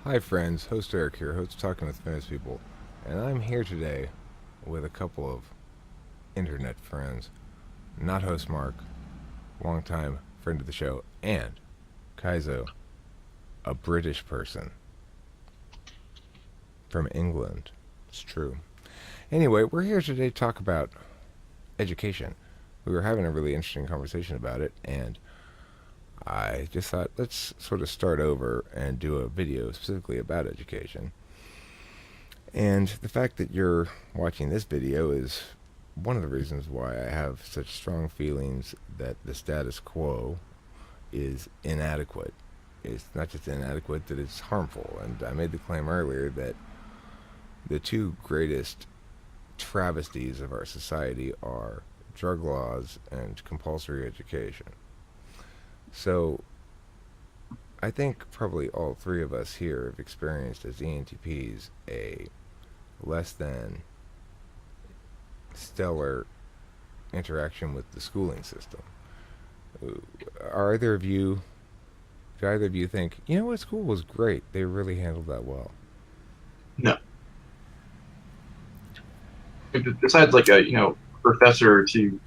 Hi, friends. Host Eric here, host of Talking with Famous People, and I'm here today with a couple of internet friends. Not host Mark, longtime friend of the show, and Kaizo, a British person from England. It's true. Anyway, we're here today to talk about education. We were having a really interesting conversation about it, and I just thought let's sort of start over and do a video specifically about education. And the fact that you're watching this video is one of the reasons why I have such strong feelings that the status quo is inadequate. It's not just inadequate, that it's harmful. And I made the claim earlier that the two greatest travesties of our society are drug laws and compulsory education. So I think probably all three of us here have experienced as ENTPs a less than stellar interaction with the schooling system. Are either of you, do either of you think, you know what, school was great? They really handled that well. No. Besides, like a professor or two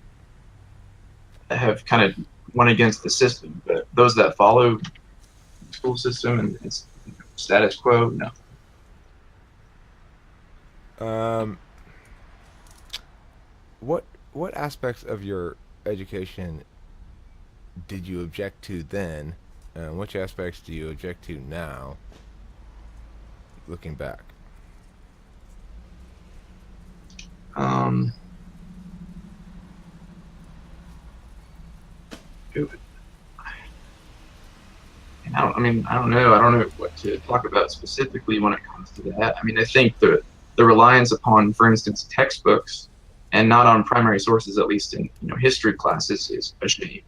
that have kind of went against the system, but those that follow the school system and its status quo, no. Um, what what aspects of your education did you object to then, and which aspects do you object to now, looking back? Um, I don't know. I don't know what to talk about specifically when it comes to that. I mean, I think the reliance upon, for instance, textbooks and not on primary sources, at least in history classes, is a shame.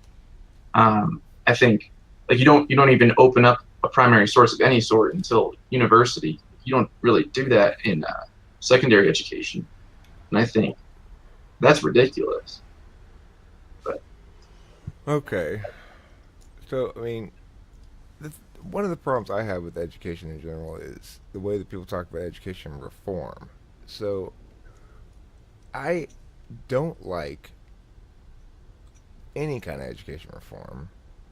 I think like you don't even open up a primary source of any sort until university. You don't really do that in secondary education, and I think that's ridiculous. But Okay, so I mean, the, one of the problems I have with education in general is the way that people talk about education reform. So I don't like any kind of education reform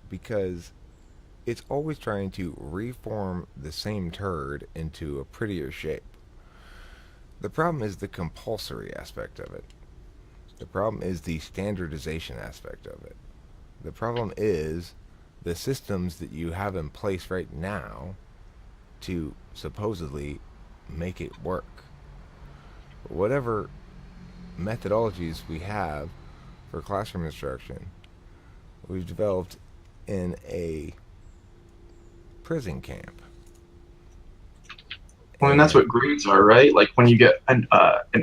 because it's always trying to reform the same turd into a prettier shape. The problem is the compulsory aspect of it. The problem is the standardization aspect of it. The problem is the systems that you have in place right now to supposedly make it work. Whatever methodologies we have for classroom instruction, we've developed in a prison camp. well, and that's And what grades are, right? Like when you get an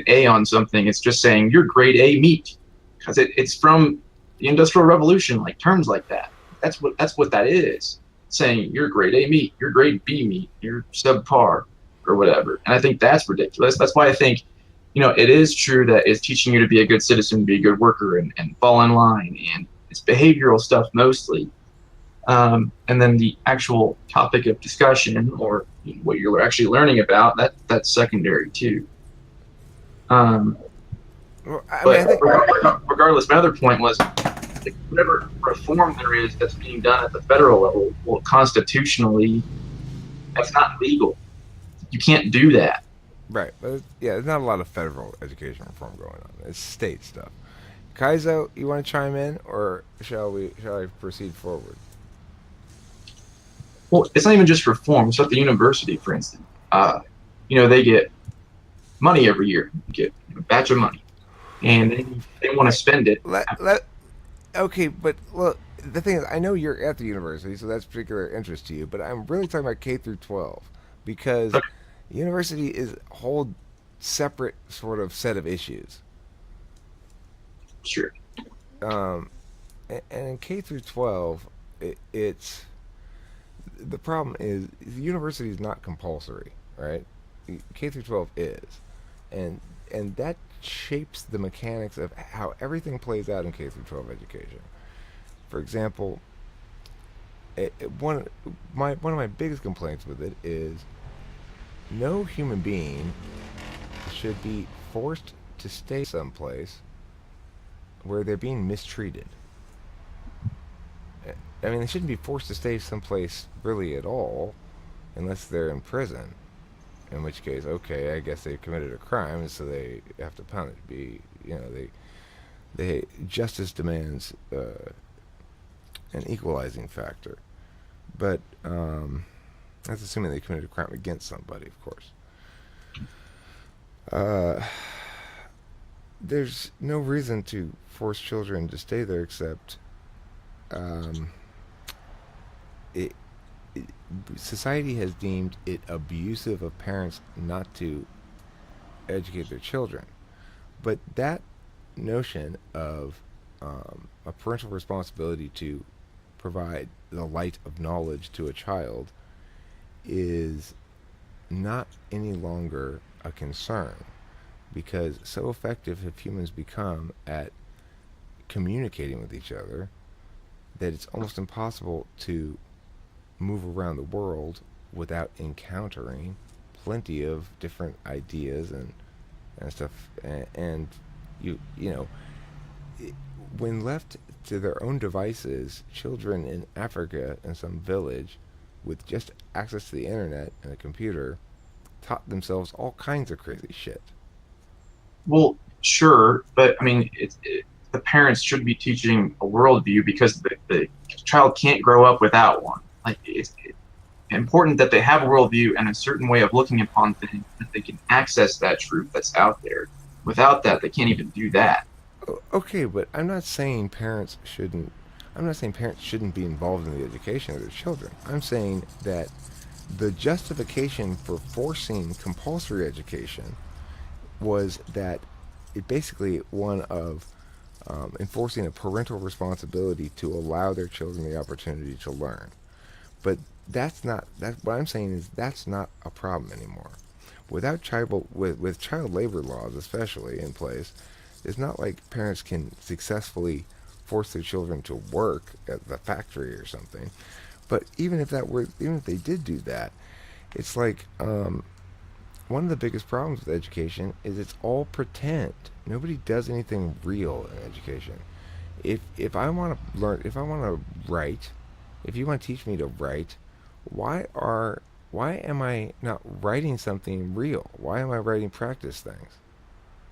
A on something, it's just saying your grade A meet because it's from the Industrial Revolution, like terms like that. That's what that is. Saying your grade A meet, your grade B meet, your subpar or whatever. And I think that's ridiculous. That's why I think, it is true that it's teaching you to be a good citizen, be a good worker, and fall in line. And it's behavioral stuff mostly. And then the actual topic of discussion or what you're actually learning about, that's secondary too. Um, well, I mean, I but think regardless, my other point was like, whatever reform there is that's being done at the federal level, well, constitutionally, that's not legal. You can't do that. right, but yeah, there's not a lot of federal education reform going on. It's state stuff. Kaizo, you want to chime in, or shall we? Shall I proceed forward? Well, it's not even just reform. So at the university, for instance, they get money every year, you get a batch of money, and they want to Right. spend it. Let okay, but look, the thing is, I know you're at the university, so that's particular interest to you. But I'm really talking about K through 12 because university is a whole separate sort of set of issues. Sure. Um, and in K through 12, it's the problem is the university is not compulsory, right? K through 12 is, and that shapes the mechanics of how everything plays out in K through 12 education. For example, one of my biggest complaints with it is no human being should be forced to stay someplace where they're being mistreated. I mean, they shouldn't be forced to stay someplace really at all unless they're in prison. In which case, okay, I guess they committed a crime, and so they have to punish. Be they justice demands an equalizing factor, but that's assuming they committed a crime against somebody, of course. Uh, there's no reason to force children to stay there except um, it, it, society has deemed it abusive of parents not to educate their children. But that notion of a parental responsibility to provide the light of knowledge to a child is not any longer a concern because so effective have humans become at communicating with each other that it's almost impossible to move around the world without encountering plenty of different ideas and stuff and you know when left to their own devices, children in Africa in some village with just access to the internet and a computer taught themselves all kinds of crazy shit. Well, sure, but I mean, the parents should be teaching a worldview because the child can't grow up without one. Like it's important that they have a worldview and a certain way of looking upon things that they can access that truth that's out there. Without that, they can't even do that. Okay, but I'm not saying parents shouldn't be involved in the education of their children. I'm saying that the justification for forcing compulsory education was that it basically one of enforcing a parental responsibility to allow their children the opportunity to learn. But that's not that. What I'm saying is that's not a problem anymore. With child labor laws, especially in place, it's not like parents can successfully force their children to work at the factory or something. But even if they did do that, it's like one of the biggest problems with education is it's all pretend. Nobody does anything real in education. If I want to learn, if I want to write, if you want to teach me to write, why are why am I not writing something real? Why am I writing practice things?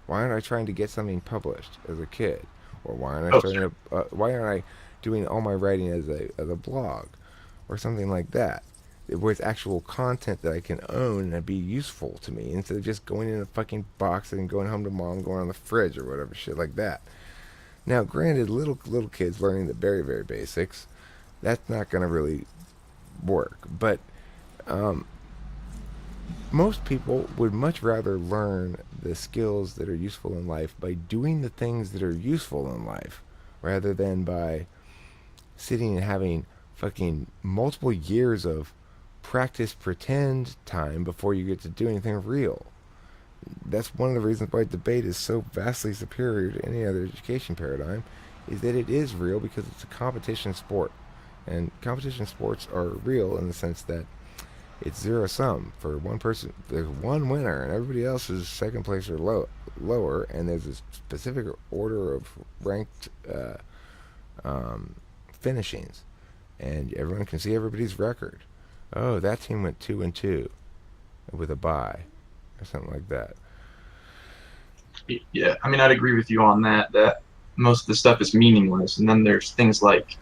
Why aren't I trying to get something published as a kid? Or why aren't I Oh, starting to why aren't I doing all my writing as a blog or something like that? With actual content that I can own and be useful to me instead of just going in a fucking box and going home to mom, going on the fridge or whatever shit like that. Now, granted, little kids learning the very very basics, that's not going to really work. But um, most people would much rather learn the skills that are useful in life by doing the things that are useful in life rather than by sitting and having fucking multiple years of practice pretend time before you get to do anything real. That's one of the reasons why debate is so vastly superior to any other education paradigm is that it is real because it's a competition sport. And competition sports are real in the sense that it's zero sum for one person. There's one winner, and everybody else is second place or lower. And there's a specific order of ranked finishings, and everyone can see everybody's record. Oh, that team went 2-2 with a bye, or something like that. yeah. I mean, I'd agree with you on that. That most of the stuff is meaningless, and then there's things like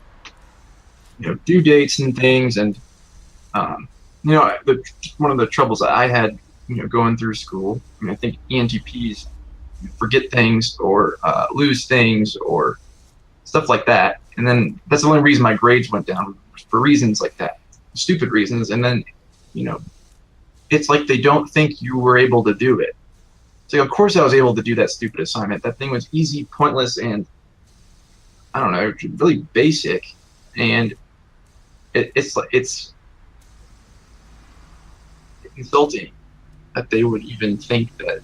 due dates and things, and um, one of the troubles that I had going through school. I mean, I think ENTPs forget things or lose things or stuff like that. And then that's the only reason my grades went down for reasons like that, stupid reasons. And then, you know, it's like they don't think you were able to do it. So of course I was able to do that stupid assignment. That thing was easy, pointless, and I don't know, really basic. And it's insulting that they would even think that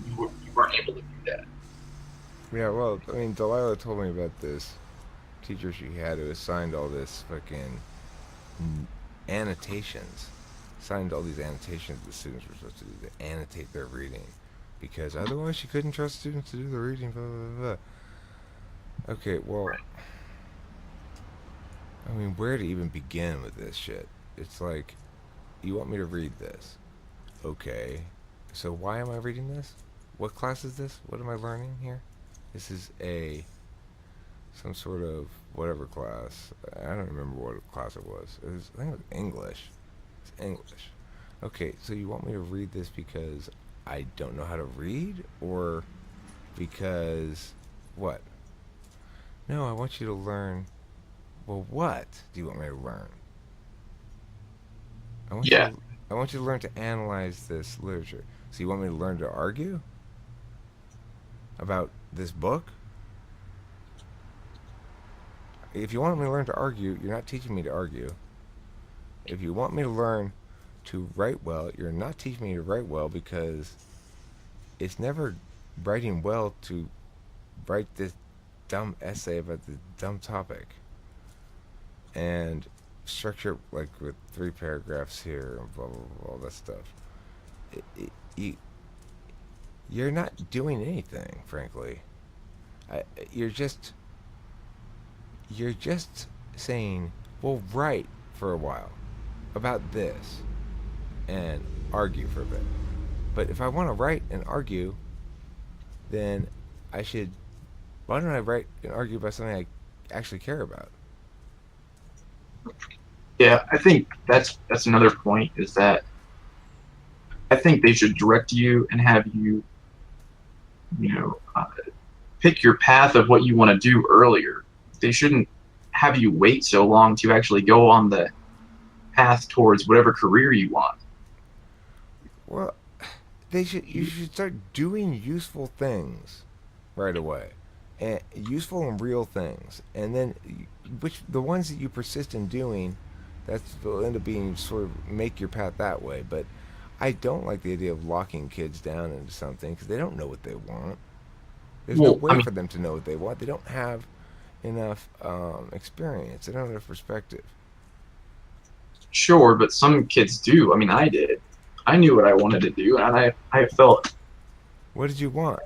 you weren't able to do that. Yeah, well, I mean, Delilah told me about this teacher she had who assigned all this fucking annotations. signed all these annotations the students were supposed to do to annotate their reading, because otherwise she couldn't trust students to do the reading. Blah blah blah. Okay, well, I mean, where to even begin with this shit? It's like, you want me to read this? Okay, so why am I reading this? What class is this? What am I learning here? This is a some sort of whatever class. I don't remember what class it was. I think it was English. It's English. Okay, so you want me to read this because I don't know how to read, or because what? No, I want you to learn. Well, what do you want me to learn? I want you Yeah, to. I want you to learn to analyze this literature. So you want me to learn to argue about this book? If you want me to learn to argue, you're not teaching me to argue. If you want me to learn to write well, you're not teaching me to write well, because it's never writing well to write this dumb essay about this dumb topic and structure like with 3 paragraphs here and blah blah blah, all that stuff. You, you're not doing anything, frankly. I, you're just you're just saying, well, write for a while about this and argue for a bit. But if I want to write and argue, then I should. Why don't I write and argue about something I actually care about? yeah. I think that's another point is that I think they should direct you and have you, you know, pick your path of what you want to do earlier. They shouldn't have you wait so long to actually go on the path towards whatever career you want. Well, they should. You should start doing useful things right away, and useful and real things, and then which the ones that you persist in doing, that's will end up being sort of make your path that way. But I don't like the idea of locking kids down into something because they don't know what they want. There's no Well, I way mean, for them to know what they want. They don't have enough experience. They don't have enough perspective. sure, but some kids do. I mean, I did. I knew what I wanted to do, and I felt. What did you want?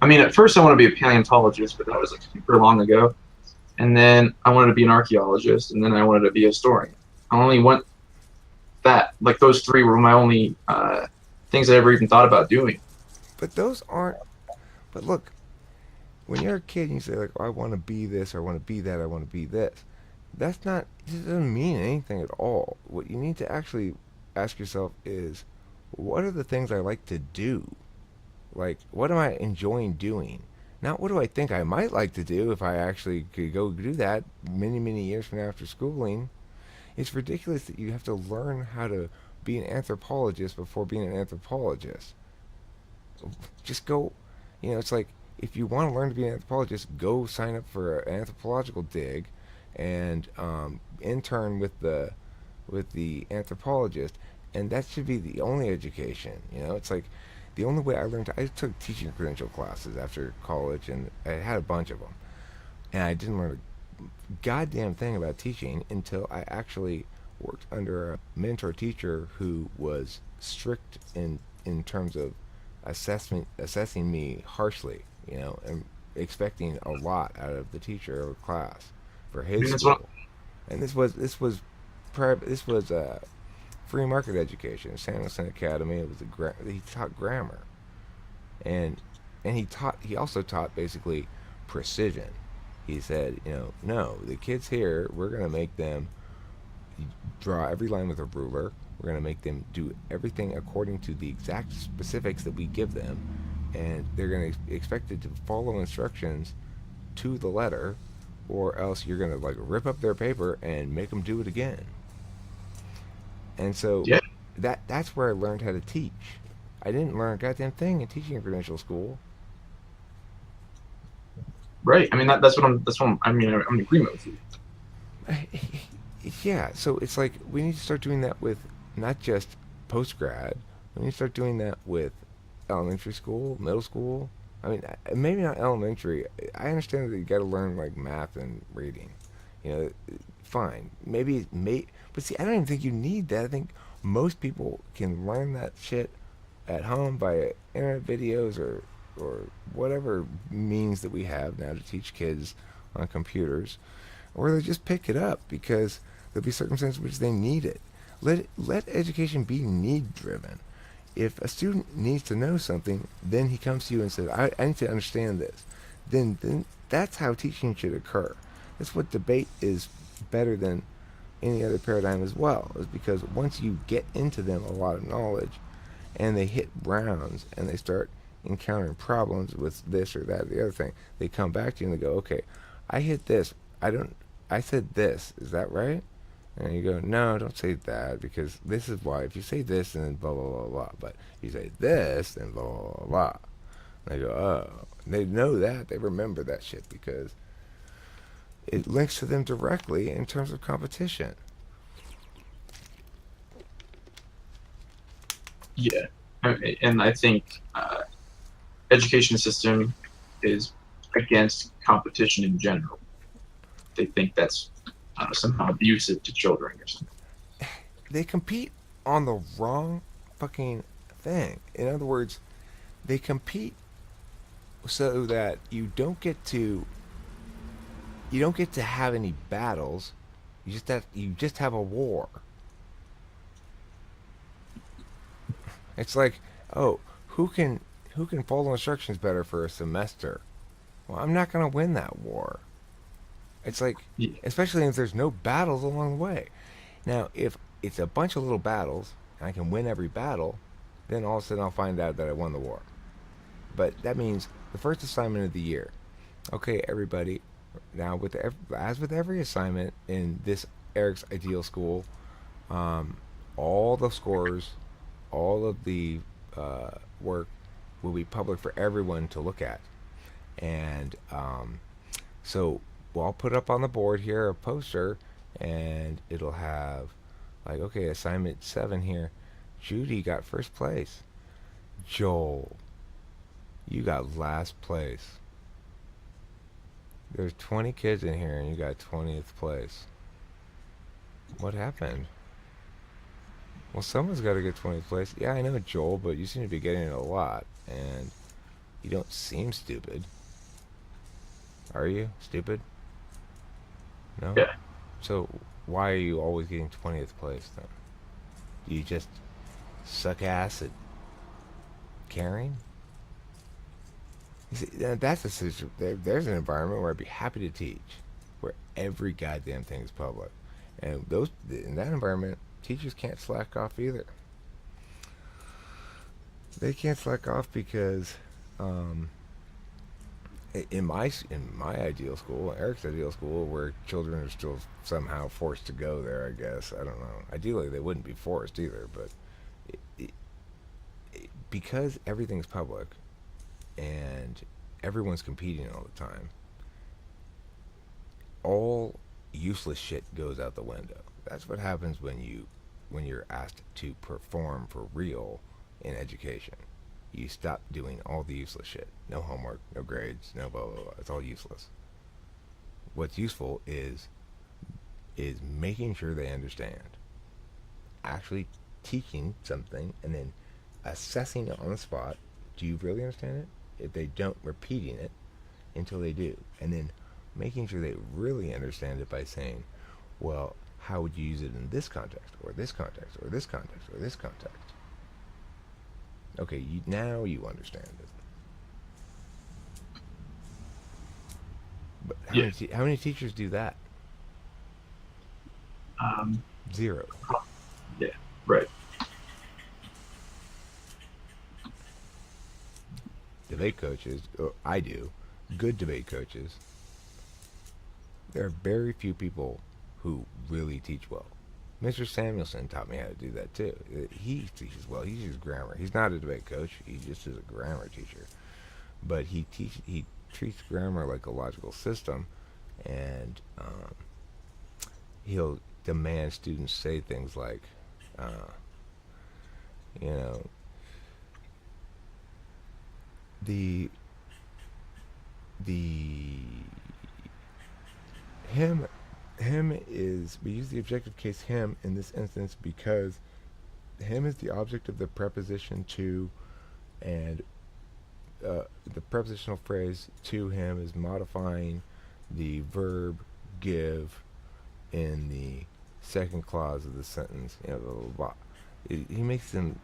I mean, at first I wanted to be a paleontologist, but that was like super long ago. And then I wanted to be an archaeologist, and then I wanted to be a historian. I only went that like those three were my only things I ever even thought about doing. But those aren't. But look, when you're a kid and you say like, oh, I want to be this, or I want to be that, I want to be this, that's not. It doesn't mean anything at all. What you need to actually ask yourself is, what are the things I like to do? Like, what am I enjoying doing? Not what do I think I might like to do if I actually could go do that many, many years from now after schooling. It's ridiculous that you have to learn how to be an anthropologist before being an anthropologist. Just go, it's like if you want to learn to be an anthropologist, go sign up for an anthropological dig and intern with the anthropologist, and that should be the only education. It's like the only way I learned. I took teaching credential classes after college, and I had a bunch of them, and I didn't learn a goddamn thing about teaching until I actually worked under a mentor teacher who was strict in terms of assessing me harshly, and expecting a lot out of the teacher of a class for I his mean, that's what school. And this was free market education. San Jose Academy. It was he taught grammar, and he also taught basically precision. He said, no, the kids here, we're gonna make them draw every line with a ruler. We're gonna make them do everything according to the exact specifics that we give them, and they're gonna be expected to follow instructions to the letter, or else you're gonna like rip up their paper and make them do it again. And so yeah, that's where I learned how to teach. I didn't learn a goddamn thing in teaching credential school. right. I mean, that's what I mean, I'm in agreement with you. Yeah, so it's like we need to start doing that with not just post grad. We need to start doing that with elementary school, middle school. I mean, maybe not elementary. I understand that you got to learn like math and reading. You know, fine. But see, I don't even think you need that. I think most people can learn that shit at home via internet videos or whatever means that we have now to teach kids on computers, or they just pick it up because there'll be circumstances in which they need it. Let education be need driven. If a student needs to know something, then he comes to you and says, I need to understand this. Then that's how teaching should occur. That's what debate is better than any other paradigm as well, is because once you get into them a lot of knowledge and they hit rounds and they start encountering problems with this or that or the other thing, they come back to you and they go, okay, I hit this. I said this. Is that right? And you go, no, don't say that because this is why. If you say this, and then blah, blah, blah, blah. But if you say this, then blah, blah, blah, blah. And they go, oh. And they know that. They remember that shit because it links to them directly in terms of competition. Yeah, and I think education system is against competition in general. They think that's somehow abusive to children or something. They compete on the wrong fucking thing. In other words, they compete so that you don't get to have any battles. You just have a war. It's like, oh, who can who can follow instructions better for a semester? Well, I'm not going to win that war. It's like, Yeah, especially if there's no battles along the way. Now, if it's a bunch of little battles and I can win every battle, then all of a sudden I'll find out that I won the war. But that means the first assignment of the year. Okay, everybody. Now, as with every assignment in this Eric's Ideal School, um, all the scores, all of the work will be public for everyone to look at. And so I'll put up on the board here a poster, and it'll have like, okay, assignment 7 here. Judy got first place. Joel, you got last place. There's 20 kids in here, and you got 20th place. What happened? Well, someone's got to get 20th place. Yeah, I know, Joel, but you seem to be getting it a lot, and you don't seem stupid. Are you stupid? No? yeah. So why are you always getting 20th place then? Do you just suck ass at caring? You see, that's a situation. There's an environment where I'd be happy to teach, where every goddamn thing is public, and those in that environment, teachers can't slack off either. They can't slack off because, um, in my ideal school, Eric's ideal school, where children are still somehow forced to go there, I guess. I don't know. Ideally, they wouldn't be forced either, but it, it, because everything's public and everyone's competing all the time, all useless shit goes out the window. That's what happens when you're asked to perform for real in education. You stop doing all the useless shit. No homework, no grades, no blah blah blah. It's all useless. What's useful is making sure they understand, actually teaching something, and then assessing it on the spot. Do you really understand it? If they don't, repeating it until they do, and then making sure they really understand it by saying, well, how would you use it in this context, or this context, or this context, or this context? Okay, now you understand it. But Yeah. how many teachers do that? Um, Zero. yeah. Right. Debate coaches, I do, good debate coaches. There are very few people who really teach well. Mr. Samuelson taught me how to do that too. He teaches well. He uses grammar. He's not a debate coach. He just is a grammar teacher. But he treats grammar like a logical system, and he'll demand students say things like, uh, you know, the the him we use the objective case him in this instance because him is the object of the preposition to, and the prepositional phrase to him is modifying the verb give in the second clause of the sentence. Blah, blah, blah. He makes them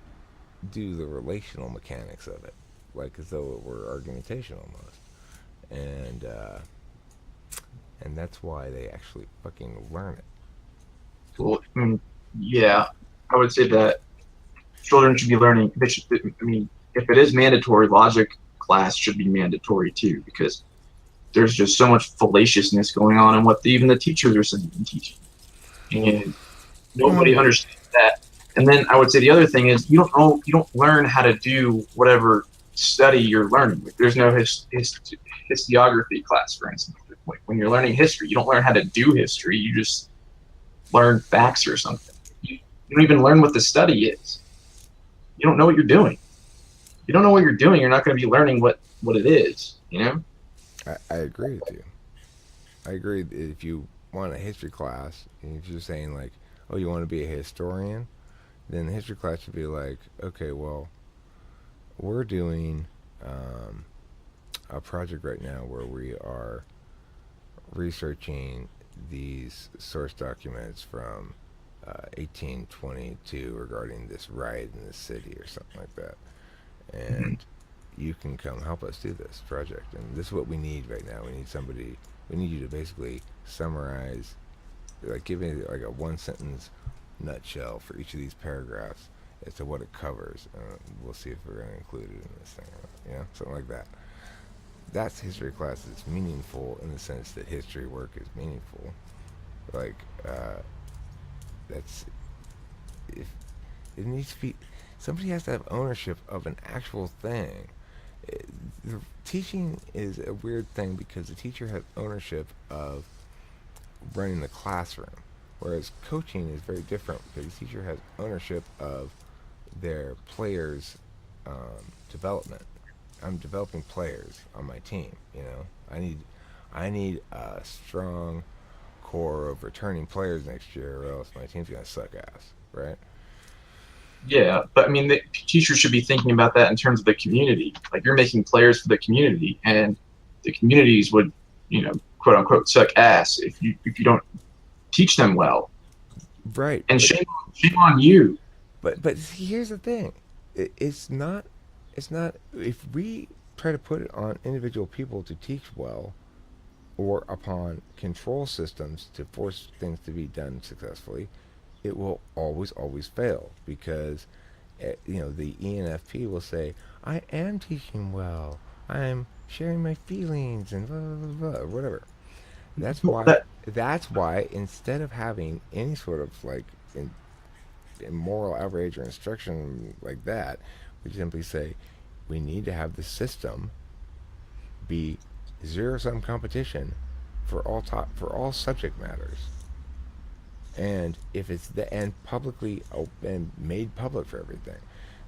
do the relational mechanics of it, like as though it were argumentation almost, and that's why they actually fucking learn it. Well, yeah, I would say that children should be learning. If it is mandatory, logic class should be mandatory too, because there's just so much fallaciousness going on in what even the teachers are saying and teaching, and nobody understands that. And then I would say the other thing is you don't learn how to do whatever study you're learning. Like, there's no historiography class, for instance. When you're learning history, you don't learn how to do history. You just learn facts or something. You don't even learn what the study is. You don't know what you're doing. You don't know what you're doing. You're not going to be learning what it is. I agree with you. I agree. If you want a history class, and if you're saying like, oh, you want to be a historian, then the history class should be like, okay, well, we're doing a project right now where we are researching these source documents from 1822 regarding this riot in this city or something like that. And you can come help us do this project. And this is what we need right now. We need you to basically summarize, like give me like a one sentence nutshell for each of these paragraphs as to what it covers. We'll see if we're going to include it in this thing or not, something like that. That's history class that's meaningful in the sense that history work is meaningful. Like, that's, if it needs to be, somebody has to have ownership of an actual thing. The teaching is a weird thing because the teacher has ownership of running the classroom, whereas coaching is very different because the teacher has ownership of their players' development. I'm developing players on my team. I need a strong core of returning players next year, or else my team's gonna suck ass, right? Yeah, but the teachers should be thinking about that in terms of the community. Like, you're making players for the community, and the communities would, quote unquote, suck ass if you don't teach them well. Right. And shame on you. But see, here's the thing. It's not. It's not. If we try to put it on individual people to teach well, or upon control systems to force things to be done successfully, it will always fail because the ENFP will say, I am teaching well, I'm sharing my feelings and blah blah blah, whatever. that's Well, why that's why instead of having any sort of like moral outrage or instruction like that, we simply say we need to have the system be zero sum competition for all subject matters. And if it's and publicly and made public for everything.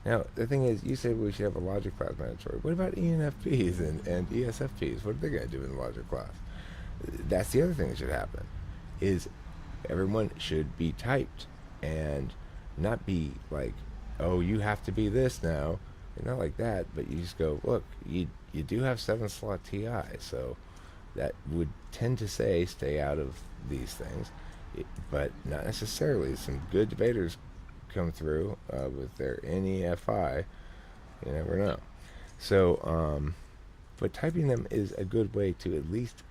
Now the thing is, you said we should have a logic class mandatory. What about ENFPs and ESFPs? What are they going to do in the logic class? That's the other thing that should happen. Is everyone should be typed and not be like, oh, you have to be this now. Not like that, but you just go, look, you do have 7-slot TI, so that would tend to say stay out of these things, but not necessarily. Some good debaters come through with their NEFI. You never know. So, but typing them is a good way to at least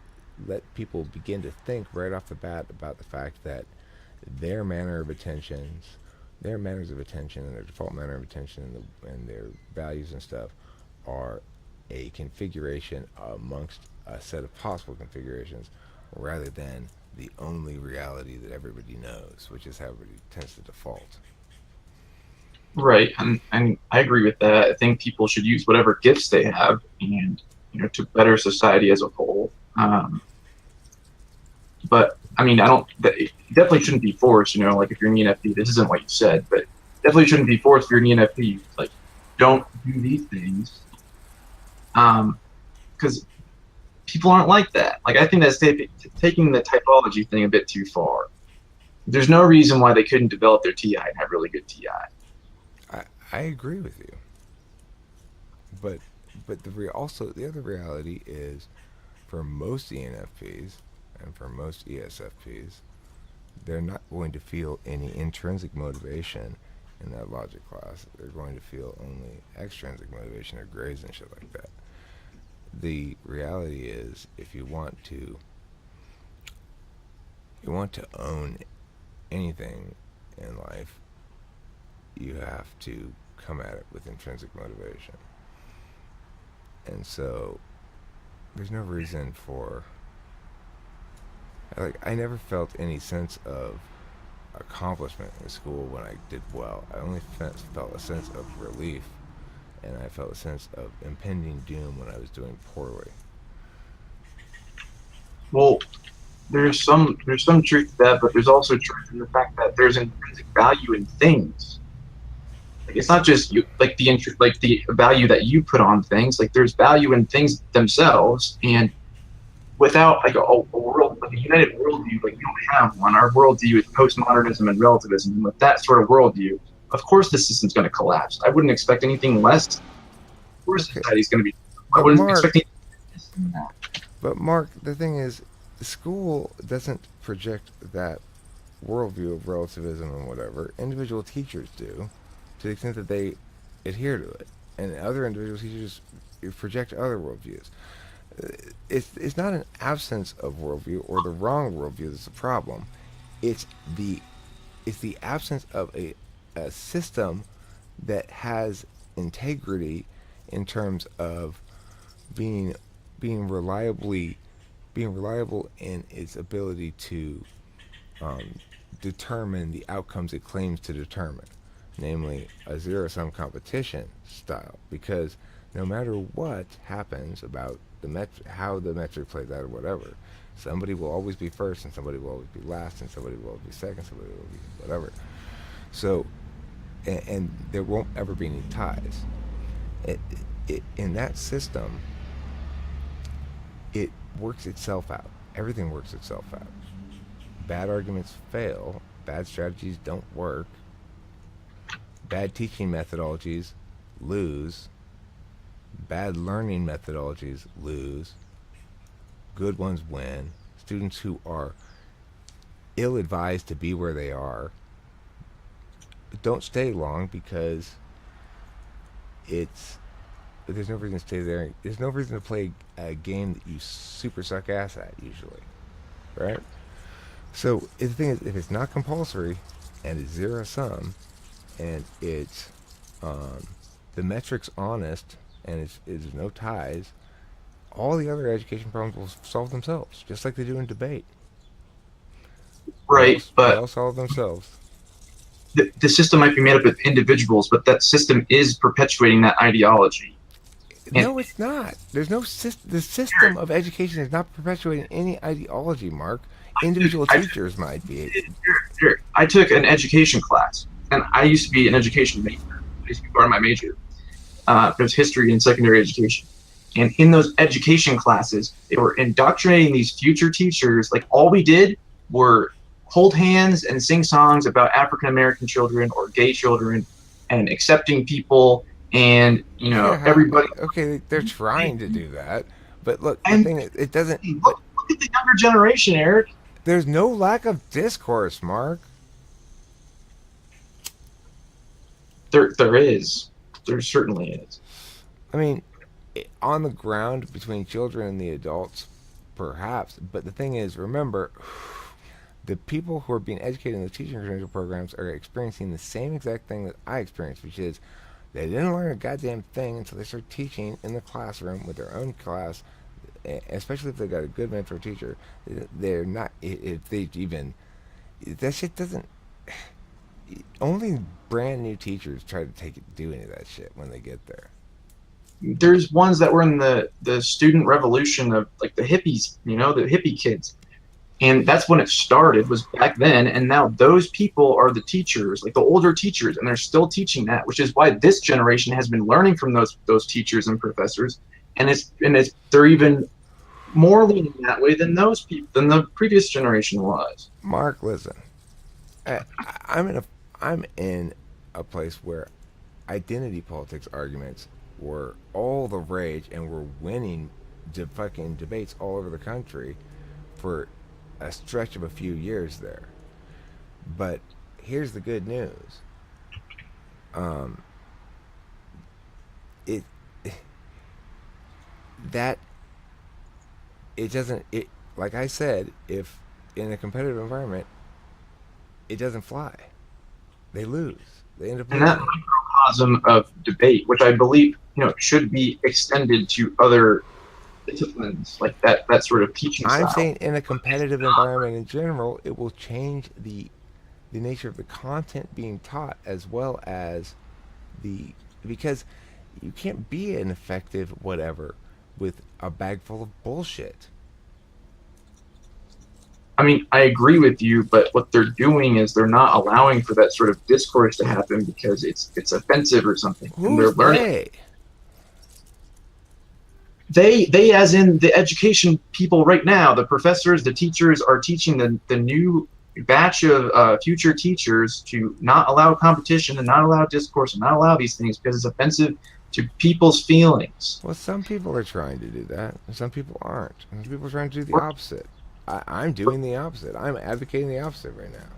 let people begin to think right off the bat about the fact that their manners of attention and their default manner of attention and their values and stuff are a configuration amongst a set of possible configurations rather than the only reality that everybody knows, which is how everybody tends to default. right, and I agree with that. I think people should use whatever gifts they have, and to better society as a whole. But I don't. It definitely shouldn't be forced. Like if you're an ENFP, this isn't what you said, but definitely shouldn't be forced. If you're an ENFP, like don't do these things, because people aren't like that. Like I think that's taking the typology thing a bit too far. There's no reason why they couldn't develop their TI and have really good TI. I agree with you, but also the other reality is for most ENFPs and for most ESFPs, they're not going to feel any intrinsic motivation in that logic class. They're going to feel only extrinsic motivation or grades and shit like that. The reality is, if you want to own anything in life, you have to come at it with intrinsic motivation. And so there's no reason for, like, I never felt any sense of accomplishment in school when I did well. I only felt a sense of relief, and I felt a sense of impending doom when I was doing poorly. Well, there's some truth to that, but there's also truth in the fact that there's intrinsic value in things. Like it's not just you, like the value that you put on things. Like there's value in things themselves, and without like a world, like a united worldview, like we don't have one. Our worldview is postmodernism and relativism, and with that sort of worldview, of course the system's going to collapse. I wouldn't expect anything less. Of course, Okay, society's going to be. I but wouldn't Mark, expect anything less than that. Mark, the thing is, school doesn't project that worldview of relativism and whatever. Individual teachers do, to the extent that they adhere to it, and other individual teachers project other worldviews. It's not an absence of worldview or the wrong worldview that's the problem. It's the absence of a system that has integrity in terms of being being reliably being reliable in its ability to um, determine the outcomes it claims to determine, namely a zero sum competition style. Because no matter what happens about how the metric plays out or whatever, somebody will always be first, and somebody will always be last, and somebody will always be second, somebody will be whatever. So, and there won't ever be any ties. It, in that system, it works itself out. Everything works itself out. Bad arguments fail. Bad strategies don't work. Bad teaching methodologies lose. Bad learning methodologies lose. Good ones win. Students who are ill advised to be where they are don't stay long because it's there's no reason to stay there. There's no reason to play a game that you super suck ass at usually, right? So the thing is, if it's not compulsory and it's zero sum and it's the metric's honest and it's no ties, all the other education problems will solve themselves, just like they do in debate. Right, They but all solve themselves. the system might be made up of individuals, but that system is perpetuating that ideology. And No, it's not. There's no the system of education is not perpetuating any ideology, Mark. Individual I, teachers might be. I took an education class, and I used to be an education major. I used to be part of my major. There's history in secondary education. And in those education classes, they were indoctrinating these future teachers. Like all we did were hold hands and sing songs about African American children or gay children and accepting people and Yeah, everybody. okay, they're trying to do that, but look, the And thing is, it doesn't. But look at the younger generation, Eric. there's no lack of discourse, Mark. There is. There certainly is. I mean, on the ground between children and the adults, perhaps. But the thing is, remember, the people who are being educated in the teaching credential programs are experiencing the same exact thing that I experienced, which is they didn't learn a goddamn thing until they start teaching in the classroom with their own class, especially if they got a good mentor teacher. They're not, if they even, that shit doesn't, only brand new teachers try to do any of that shit when they get there. There's ones that were in the student revolution of like the hippies, the hippie kids. And that's when it started, was back then. And now those people are the teachers, like the older teachers, and they're still teaching that, which is why this generation has been learning from those teachers and professors. And they're even more leaning that way than those people than the previous generation was. Mark, listen. I, I'm in a I'm in a place where identity politics arguments were all the rage and were winning fucking debates all over the country for a stretch of a few years there. But here's the good news. Um, it that it doesn't it like I said, if in a competitive environment, it doesn't fly. They lose. They end up And that losing. microcosm of debate, which I believe should be extended to other disciplines, like that sort of teaching I'm style. saying in a competitive environment in general, it will change the nature of the content being taught as well as the because you can't be an effective whatever with a bag full of bullshit. I mean, I agree with you, but what they're doing is they're not allowing for that sort of discourse to happen because it's offensive or something, and they're Who's learning. they? They as in the education people right now, the professors, the teachers are teaching the new batch of future teachers to not allow competition and not allow discourse and not allow these things because it's offensive to people's feelings. Well, some people are trying to do that, and some people aren't. And some people are trying to do the opposite. I'm doing the opposite. I'm advocating the opposite right now.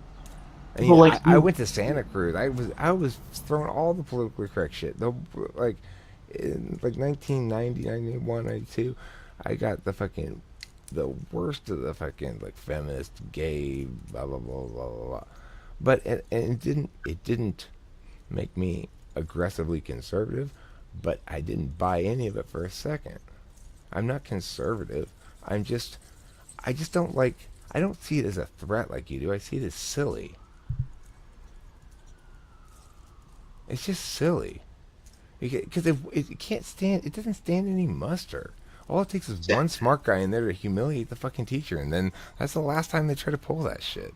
I People mean, like I you, went to Santa Cruz. I was throwing all the politically correct shit. The like in like 1990, 91, 92, I got the worst of the fucking like feminist, gay, blah blah blah blah blah. Blah. But it didn't make me aggressively conservative, but I didn't buy any of it for a second. I'm not conservative. I'm just I just don't like I don't see it as a threat like you do. I see it as silly. It's just silly because it can't stand. It doesn't stand any muster. All it takes is one smart guy in there to humiliate the fucking teacher, and then that's the last time they try to pull that shit.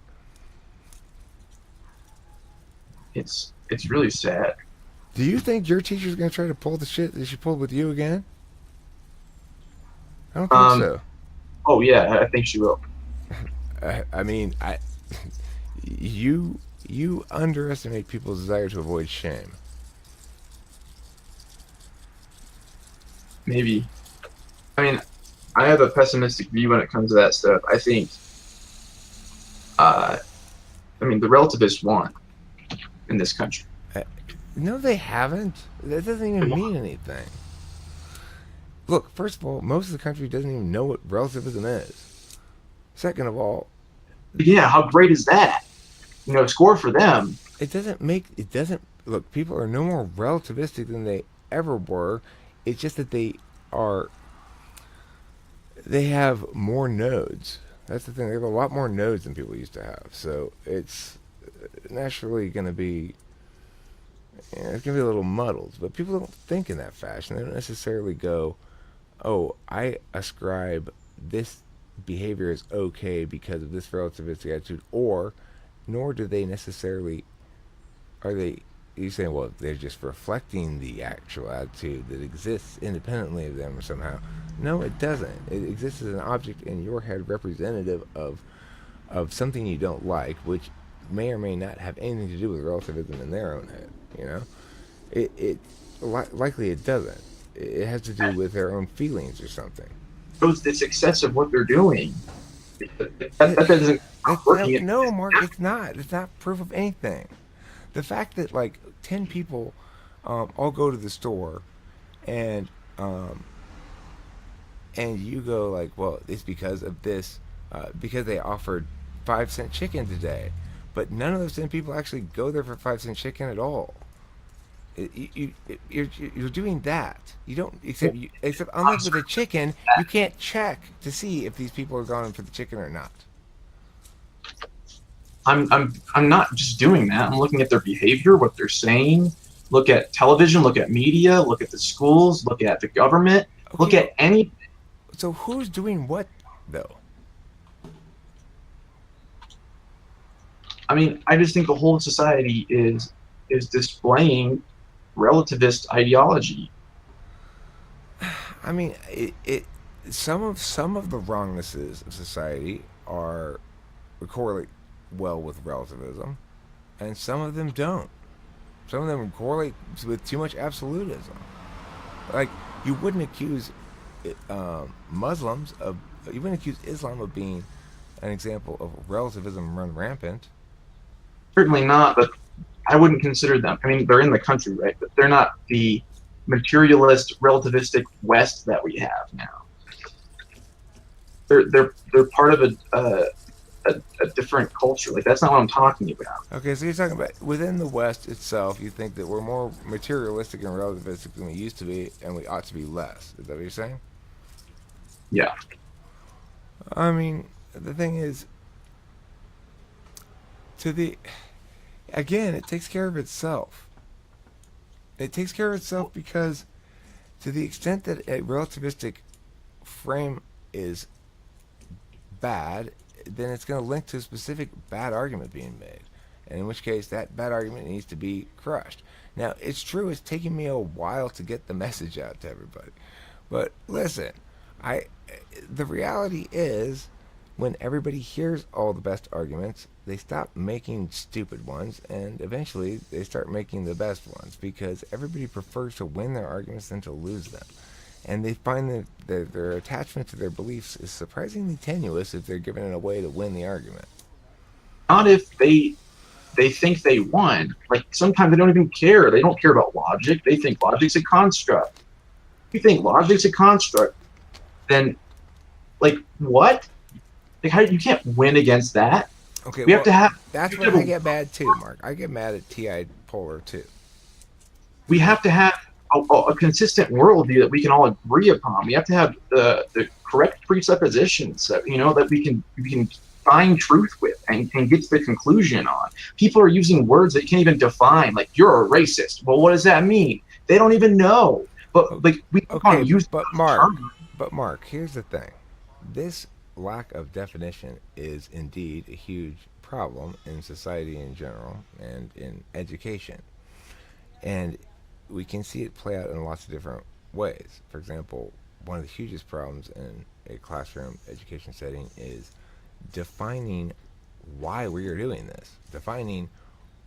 it's really sad. Do you think your teacher's gonna try to pull the shit that she pulled with you again? I don't think Um, so. oh yeah, I think she will. I mean, you underestimate people's desire to avoid shame. Maybe. I mean, I have a pessimistic view when it comes to that stuff. I think, uh, I mean, the relativists won in this country. Uh, No, they haven't. That doesn't even mean anything. Look, first of all, most of the country doesn't even know what relativism is. Second of all, Yeah, how great is that? Score for them. it doesn't look, people are no more relativistic than they ever were. It's just that are they have more nodes. That's the thing. They have a lot more nodes than people used to have. So it's naturally going to be it's going to be a little muddled, but people don't think in that fashion. They don't necessarily go, "Oh, I ascribe this behavior is okay because of this relativistic attitude," or nor do they necessarily are they you saying, well, they're just reflecting the actual attitude that exists independently of them or somehow. No, it doesn't. It exists as an object in your head representative of something you don't like, which may or may not have anything to do with relativism in their own head. You know, it likely it doesn't. It has to do with their own feelings or something. Shows the success of what they're doing. That It, doesn't no, working. no, Mark, it's not. It's not proof of anything. The fact that like 10 people all go to the store and um, and you go like, well, it's because of this, because they offered 5 cent chicken today, but none of those 10 people actually go there for 5 cent chicken at all. You're doing that. You don't except unlike with a chicken, you can't check to see if these people are going for the chicken or not. I'm not just doing that. I'm looking at their behavior, what they're saying. Look at television. Look at media. Look at the schools. Look at the government. Okay, Look at any. so who's doing what though? I mean, I just think the whole society is displaying relativist ideology. I mean, some of the wrongnesses of society are correlate well with relativism, and some of them don't. Some of them correlate with too much absolutism. Like you wouldn't accuse Muslims of, you wouldn't accuse Islam of being an example of relativism run rampant. Certainly not, but I wouldn't consider them. I mean, they're in the country, right? But they're not the materialist, relativistic West that we have now. They're part of a different culture. Like that's not what I'm talking about. Okay, so you're talking about within the West itself, you think that we're more materialistic and relativistic than we used to be, and we ought to be less. Is that what you're saying? Yeah. I mean, the thing is, to the again, it takes care of itself. It takes care of itself because, to the extent that a relativistic frame is bad, then it's going to link to a specific bad argument being made. And in which case, that bad argument needs to be crushed. Now, it's true, it's taking me a while to get the message out to everybody. But listen, I the reality is, when everybody hears all the best arguments, they stop making stupid ones, and eventually they start making the best ones because everybody prefers to win their arguments than to lose them. And they find that their attachment to their beliefs is surprisingly tenuous if they're given a way to win the argument. Not if they think they won. Like sometimes they don't even care. They don't care about logic. They think logic's a construct. If you think logic's a construct, then like what? Like how you can't win against that. Okay, We have well, to have that's we where have I a, get mad too, Mark. I get mad at TI Polar too. we have to have a consistent worldview that we can all agree upon. We have to have the correct presuppositions that that we can find truth with and can get to the conclusion on. People are using words that you can't even define. Like you're a racist. Well, what does that mean? They don't even know. But like we keep Okay, on using but those Mark, terms. but Mark, here's the thing. This lack of definition is indeed a huge problem in society in general and in education. And we can see it play out in lots of different ways. For example, one of the hugest problems in a classroom education setting is defining why we are doing this, defining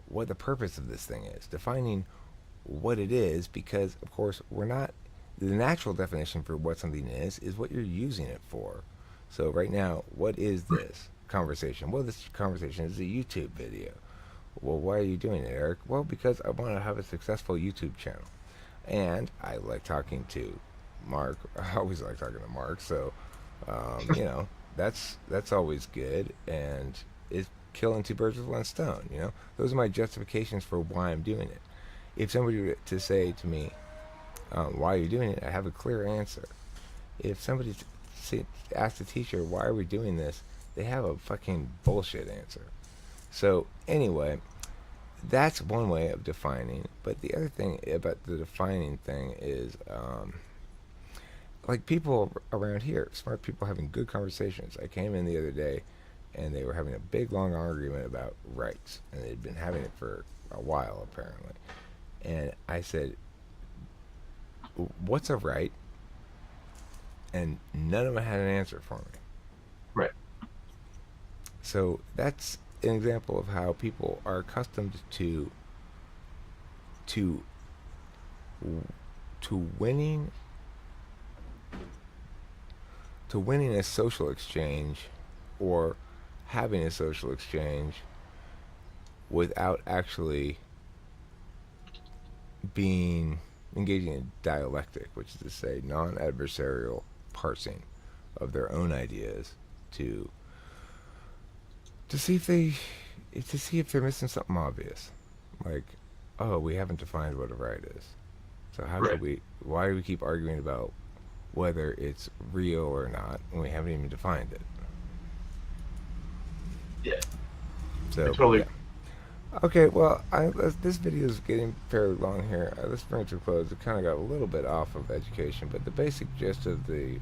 what the purpose of this thing is, defining what it is, because, of course, we're not. The natural definition for what something is what you're using it for. So, right now, what is this conversation? Well, this conversation is a YouTube video. Well, why are you doing it, Eric? Well, because I want to have a successful YouTube channel. And I like talking to Mark. I always like talking to Mark. So, that's always good. And it's killing two birds with one stone. Those are my justifications for why I'm doing it. If somebody were to say to me, why are you doing it? I have a clear answer. If somebody asks the teacher, why are we doing this? They have a fucking bullshit answer. So, anyway, that's one way of defining. But the other thing about the defining thing is, like people around here, smart people having good conversations. I came in the other day and they were having a big long argument about rights. And they'd been having it for a while, apparently. And I said, what's a right? And none of them had an answer for me. Right. So that's an example of how people are accustomed to to winning to winning a social exchange or having a social exchange without actually being engaging in dialectic, which is to say non-adversarial parsing of their own ideas to see if they're missing something obvious, like, oh, we haven't defined what a right is. So how Right. could we? Why do we keep arguing about whether it's real or not when we haven't even defined it? Yeah. I So totally. yeah. Okay, well, this video is getting fairly long here. Let's bring it to a close. It kind of got a little bit off of education, but the basic gist of the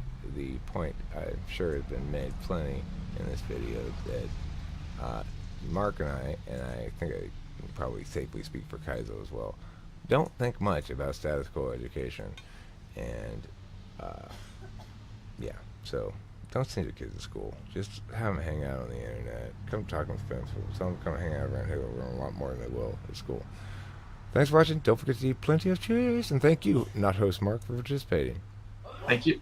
point, I'm sure, has been made plenty in this video. That Mark and I think I can probably safely speak for Kaizo as well, don't think much about status quo education, and uh, yeah. So don't send your kids to school. Just have them hang out on the internet. Come talk with friends. Tell them to come hang out around here. We're a lot more than they will at school. Thanks for watching. Don't forget to eat plenty of cheese. And thank you, not host Mark, for participating. Thank you.